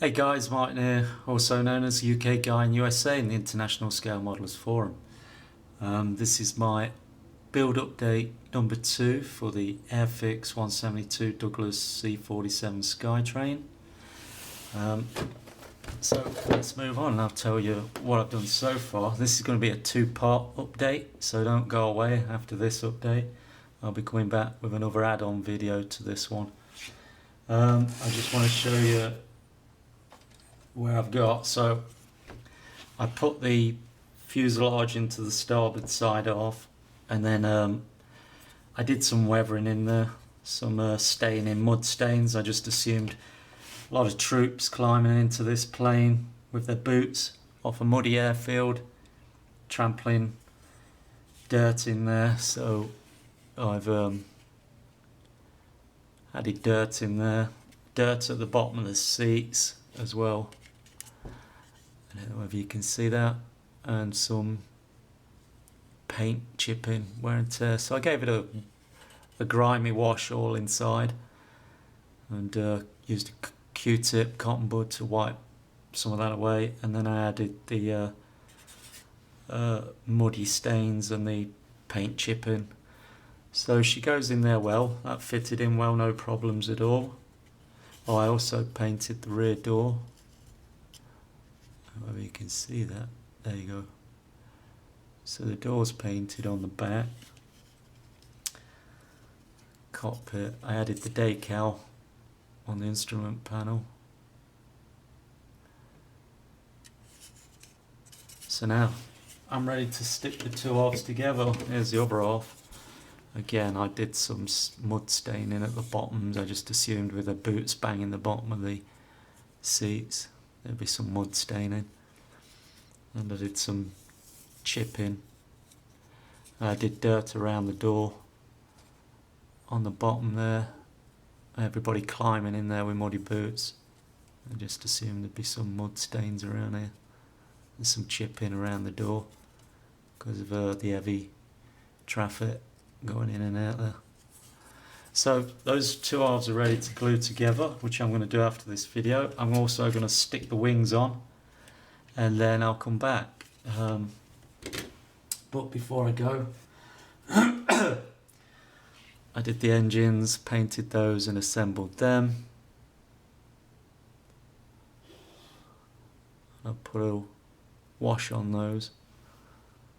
Hey guys, Martin here, also known as UK Guy in USA in the International Scale Modelers Forum. This is my build update number 2 for the Airfix 172 Douglas C-47 Skytrain. So let's move on and I'll tell you what I've done so far. This is going to be a 2-part update, so don't go away after this update. I'll be coming back with another add-on video to this one. I just want to show you where I've got. So I put the fuselage into the starboard side off, and then I did some weathering in there, some staying in mud stains. I just assumed a lot of troops climbing into this plane with their boots off a muddy airfield, trampling dirt in there, so I've added dirt in there, dirt at the bottom of the seats as well. I don't know if you can see that, and some paint chipping, wear and tear. So I gave it a grimy wash all inside, and used a Q-tip, cotton bud to wipe some of that away, and then I added the muddy stains and the paint chipping. So she goes in there well, that fitted in well, no problems at all. Oh, I also painted the rear door. I don't know if you can see that. There you go. So the door's painted on the back. Cockpit, I added the decal on the instrument panel. So now I'm ready to stick the two halves together. Here's the other half. Again, I did some mud staining at the bottoms. I just assumed with the boots banging the bottom of the seats there'd be some mud staining. And I did some chipping. I did dirt around the door on the bottom there. Everybody climbing in there with muddy boots. I just assumed there'd be some mud stains around here. And some chipping around the door because of the heavy traffic going in and out there. So those two halves are ready to glue together, which I'm going to do after this video. I'm also going to stick the wings on, and then I'll come back. But before I go, I did the engines, painted those and assembled them. I'll put a wash on those,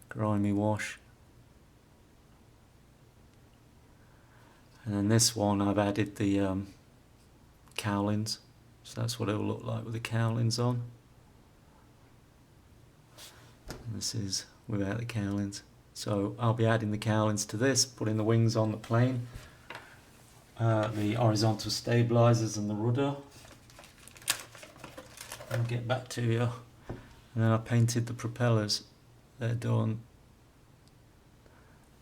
grimy wash. And then this one I've added the cowlings, so that's what it will look like with the cowlings on. And this is without the cowlings. So I'll be adding the cowlings to this, putting the wings on the plane, the horizontal stabilizers and the rudder. I'll get back to you. And then I painted the propellers. They're done.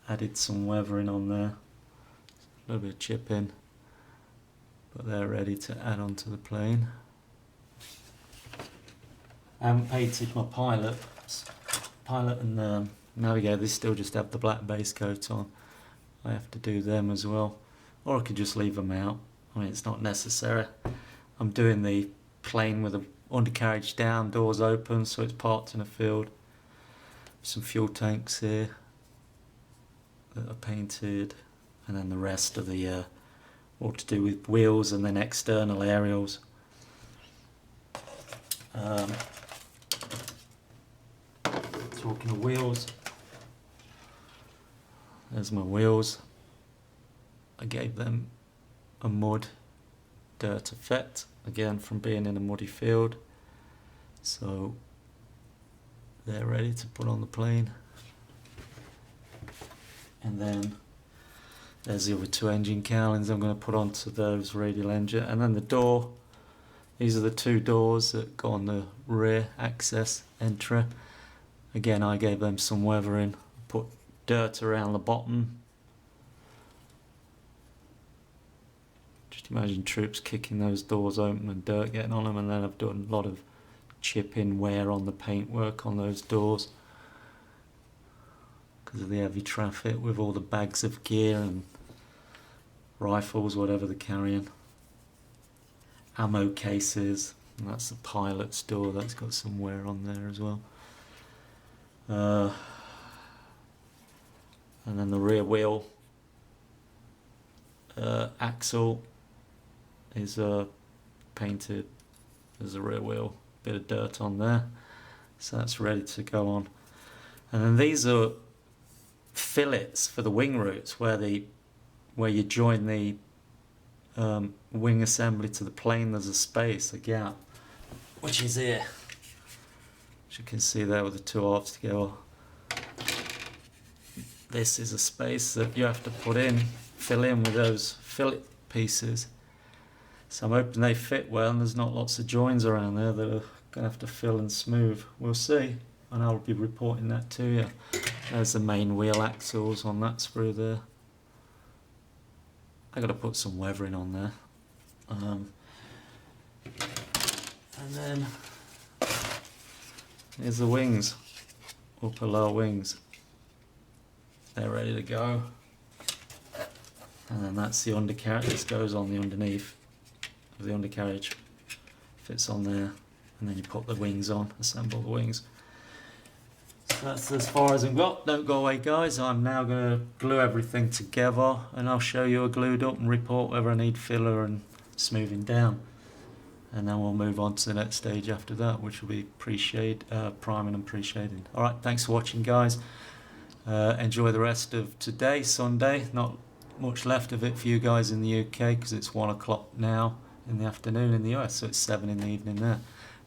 Added some weathering on there. A little bit of chipping, but they're ready to add onto the plane. I haven't painted my pilot and the navigator. They still just have the black base coat on. I have to do them as well, or I could just leave them out. I mean, it's not necessary. I'm doing the plane with the undercarriage down, doors open, so it's parked in a field. Some fuel tanks here that are painted. And then the rest of the all to do with wheels and then external aerials. Talking of wheels, there's my wheels. I gave them a mud dirt effect, again from being in a muddy field. So they're ready to put on the plane. And then there's the other two engine cowlings I'm going to put onto those radial engine. And then the door, these are the two doors that go on the rear access entry. Again, I gave them some weathering, put dirt around the bottom. Just imagine troops kicking those doors open and dirt getting on them, and then I've done a lot of chipping wear on the paintwork on those doors because of the heavy traffic with all the bags of gear and rifles, whatever they're carrying, ammo cases, And that's the pilot's door, that's got some wear on there as well. And then the rear wheel axle is painted as a rear wheel, bit of dirt on there, so that's ready to go on. And then these are fillets for the wing roots where you join the wing assembly to the plane. There's a space, a gap, which is here, as you can see there with the two halves together. This is a space that you have to fill in with those fillet pieces. So I'm hoping they fit well, and there's not lots of joins around there that are going to have to fill and smooth. We'll see, and I'll be reporting that to you. There's the main wheel axles on that sprue there. I got to put some weathering on there. And then here's the wings, upper lower wings. They're ready to go. And then that's the undercarriage. This goes on the underneath of the undercarriage. Fits on there. And then you put the wings on, assemble the wings. So that's as far as I've got. Don't go away, guys. I'm now going to glue everything together, and I'll show you a glued up and report whether I need filler and smoothing down. And then we'll move on to the next stage after that, which will be priming and pre-shading. Alright, thanks for watching, guys. Enjoy the rest of today, Sunday. Not much left of it for you guys in the UK because it's 1 o'clock now in the afternoon in the US, so it's 7 in the evening there.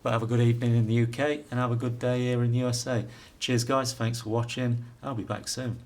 But have a good evening in the UK and have a good day here in the USA. Cheers, guys. Thanks for watching. I'll be back soon.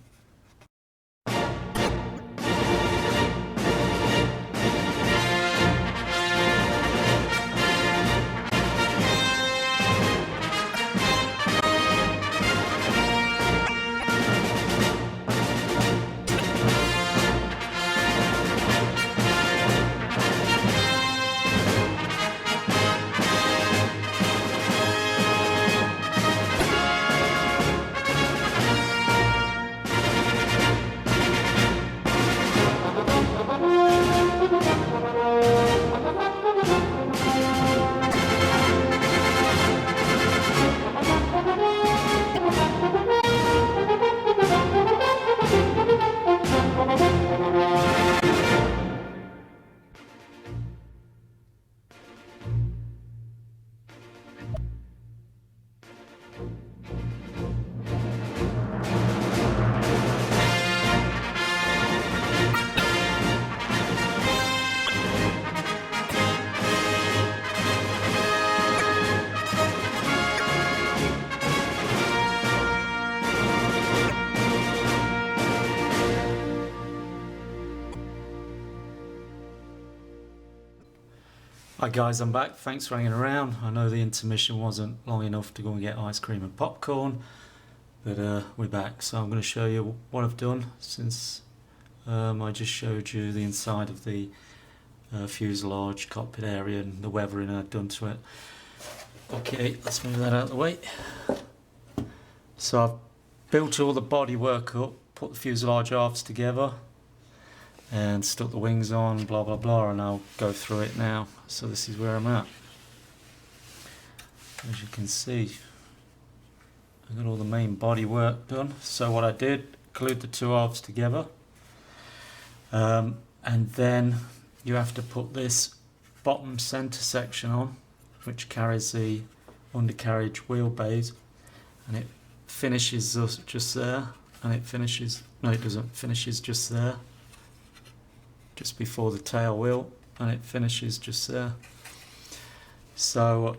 Hi guys, I'm back. Thanks for hanging around. I know the intermission wasn't long enough to go and get ice cream and popcorn, but we're back. So I'm going to show you what I've done since I just showed you the inside of the fuselage cockpit area and the weathering I'd done to it. Okay, let's move that out of the way. So I've built all the bodywork up, put the fuselage halves together, and stuck the wings on, blah blah blah, and I'll go through it now. So this is where I'm at. As you can see, I got all the main body work done. So what I did, glued the two halves together, and then you have to put this bottom center section on, which carries the undercarriage wheelbase, and it finishes just there, and it finishes, no it doesn't, finishes just there, just before the tail wheel, and it finishes just there. So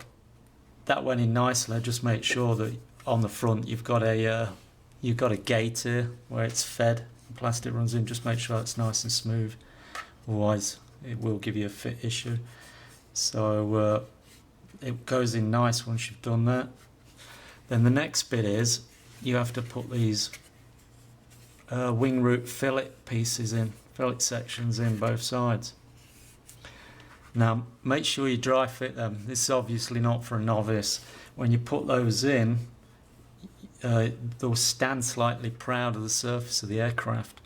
that went in nicely. Just make sure that on the front you've got a gate here where it's fed, the plastic runs in. Just make sure it's nice and smooth, otherwise it will give you a fit issue. So it goes in nice once you've done that. Then the next bit is you have to put these wing root fillet pieces in, fillet sections in both sides. Now make sure you dry fit them. This is obviously not for a novice. When you put those in, they'll stand slightly proud of the surface of the aircraft.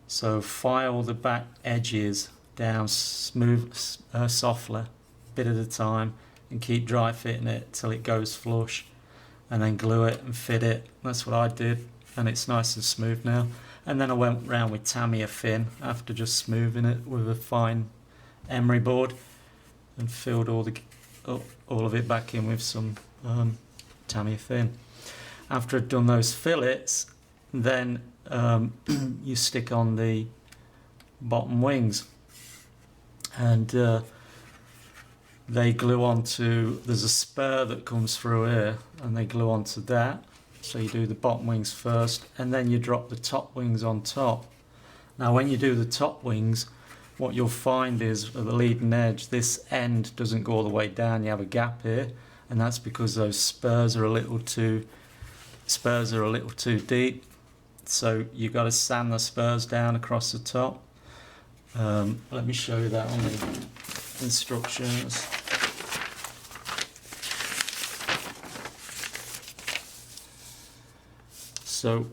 So file the back edges down smooth, softly, bit at a time, and keep dry fitting it till it goes flush, and then glue it and fit it. That's what I did, and it's nice and smooth now. And then I went round with Tamiya fin after just smoothing it with a fine emery board, and filled all of it back in with some Tamiya fin. After I'd done those fillets, then you stick on the bottom wings, and they glue onto, there's a spur that comes through here, and they glue onto that. So you do the bottom wings first, and then you drop the top wings on top. Now when you do the top wings, what you'll find is at the leading edge, this end doesn't go all the way down, you have a gap here, and that's because those spurs are a little too deep. So you've got to sand the spurs down across the top. Let me show you that on the instructions. So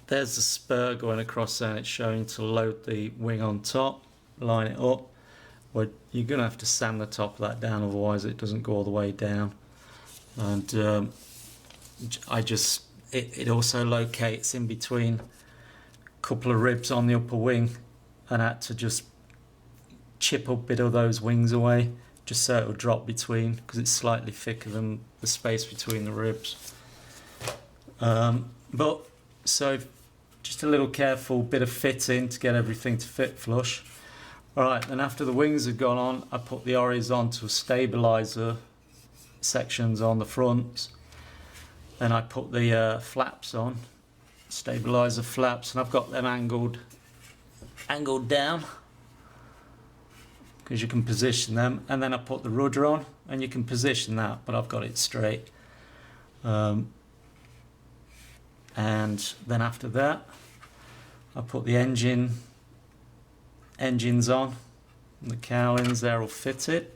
there's the spur going across there, and it's showing to load the wing on top, line it up. Well, you're going to have to sand the top of that down, otherwise it doesn't go all the way down. And it also locates in between a couple of ribs on the upper wing, and I had to just chip a bit of those wings away just so it'll drop between, because it's slightly thicker than the space between the ribs. But so just a little careful bit of fitting to get everything to fit flush. Alright, then after the wings had gone on, I put the horizontal stabilizer sections on the fronts. Then I put the flaps on, stabilizer flaps, and I've got them angled down, because you can position them. And then I put the rudder on, and you can position that, but I've got it straight. And then after that, I put the engines on, and the cowlings, they're all fitted.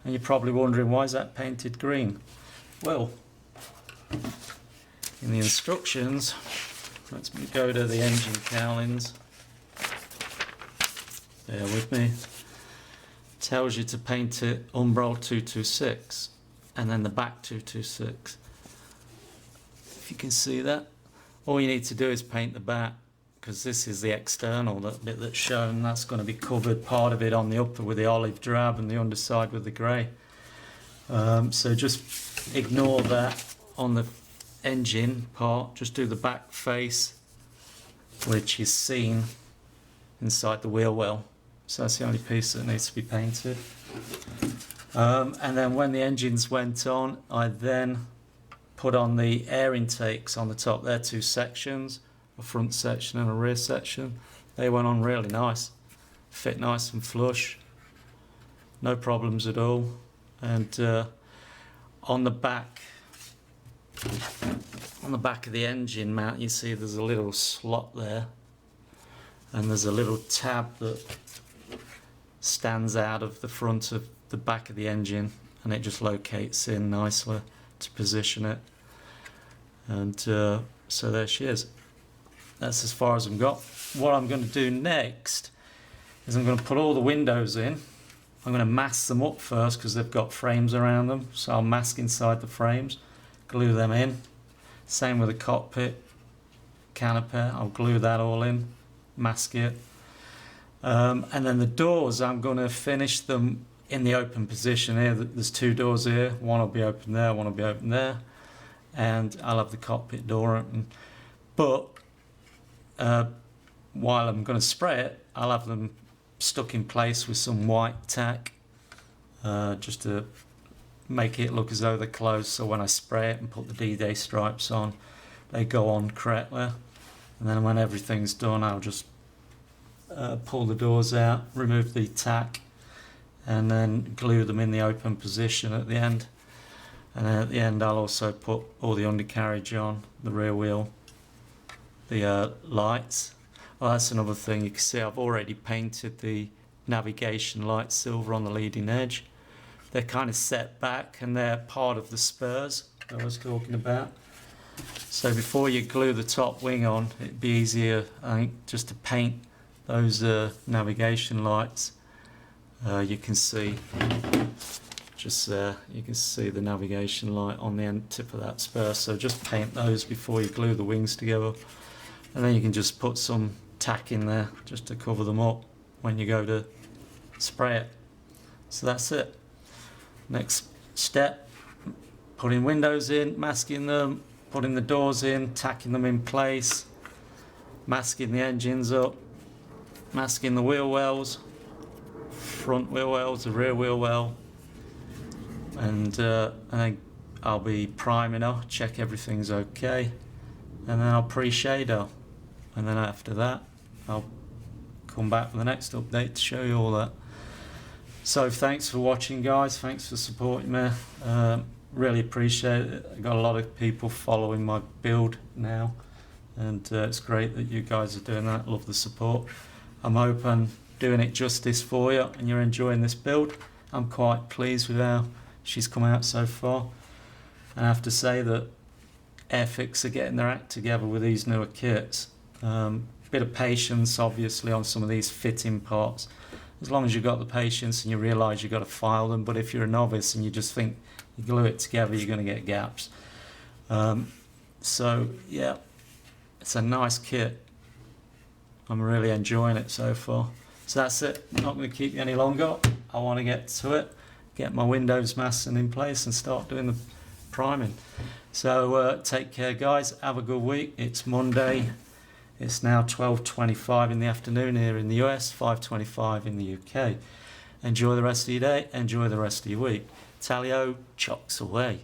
And you're probably wondering, why is that painted green? Well, in the instructions, let's go to the engine cowlings. Bear with me. It tells you to paint it Umbral 226, and then the back 226. If you can see that, all you need to do is paint the back, because this is the external, that bit that's shown. That's going to be covered, part of it on the upper with the olive drab and the underside with the grey. So just ignore that on the engine part, just do the back face, which is seen inside the wheel well. So that's the only piece that needs to be painted. And then when the engines went on, I then put on the air intakes on the top. They're two sections, a front section and a rear section. They went on really nice, fit nice and flush, no problems at all. And on the back of the engine mount, you see there's a little slot there, and there's a little tab that stands out of the front of the back of the engine, and it just locates in nicely to position it. And so there she is. That's as far as I've got. What I'm going to do next is I'm going to put all the windows in. I'm going to mask them up first, because they've got frames around them, so I'll mask inside the frames, glue them in. Same with the cockpit canopy, I'll glue that all in, mask it. And then the doors, I'm going to finish them in the open position here. There's two doors here, one will be open there, one will be open there, and I'll have the cockpit door open. But while I'm going to spray it, I'll have them stuck in place with some white tack, just to make it look as though they're closed, so when I spray it and put the D-Day stripes on, they go on correctly. And then when everything's done, I'll just pull the doors out, remove the tack, and then glue them in the open position at the end. And then at the end, I'll also put all the undercarriage on, the rear wheel, the lights. Well, that's another thing. You can see I've already painted the navigation lights silver on the leading edge. They're kind of set back, and they're part of the spurs I was talking about. So before you glue the top wing on, it'd be easier, I think, just to paint those navigation lights. You can see just there. You can see the navigation light on the end tip of that spur, so just paint those before you glue the wings together, and then you can just put some tack in there just to cover them up when you go to spray it. So that's it. Next step, putting windows in, masking them, putting the doors in, tacking them in place, masking the engines up, masking the wheel wells, front wheel wells, the rear wheel well, and then I'll be priming her, check everything's okay, and then I'll pre-shade her, and then after that I'll come back with the next update to show you all that. So thanks for watching, guys. Thanks for supporting me. Really appreciate it. I got a lot of people following my build now, and it's great that you guys are doing that. Love the support. I'm hoping doing it justice for you and you're enjoying this build. I'm quite pleased with how she's come out so far. And I have to say that Airfix are getting their act together with these newer kits. Bit of patience obviously on some of these fitting parts. As long as you've got the patience and you realise you've got to file them, but if you're a novice and you just think you glue it together, you're going to get gaps. So yeah, it's a nice kit. I'm really enjoying it so far. So that's it. I'm not going to keep you any longer. I want to get to it, get my windows masking in place and start doing the priming. So take care, guys. Have a good week. It's Monday. It's now 12:25 in the afternoon here in the US, 5:25 in the UK. Enjoy the rest of your day. Enjoy the rest of your week. Tally-o, chocks away.